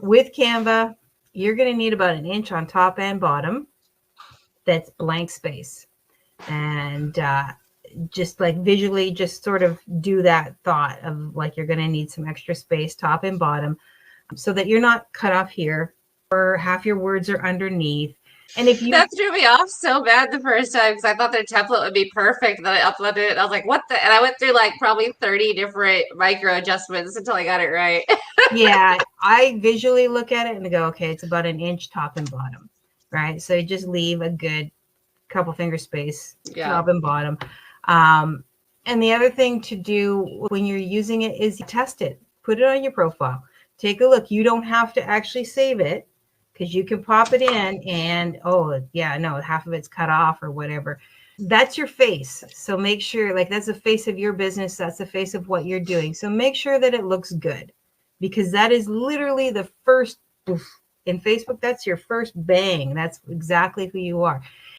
with Canva, you're going to need about 1 inch on top and bottom. That's blank space. And just like visually, just sort of do that thought of like you're going to need some extra space top and bottom so that you're not cut off here or half your words are underneath. And if you that threw me off so bad the first time because I thought their template would be perfect. Then I uploaded it. And I was like, what the? And I went through like probably 30 different micro adjustments until I got it right. Yeah, I visually look at it and go, okay, it's about 1 inch top and bottom, right? So you just leave a good couple finger space top and bottom. And the other thing to do when you're using it is test it. Put it on your profile. Take a look. You don't have to actually save it because you can pop it in and, oh, yeah, no, half of it's cut off or whatever. That's your face. So make sure, like, that's the face of your business. That's the face of what you're doing. So make sure that it looks good because that is literally the first, in Facebook, that's your first bang. That's exactly who you are.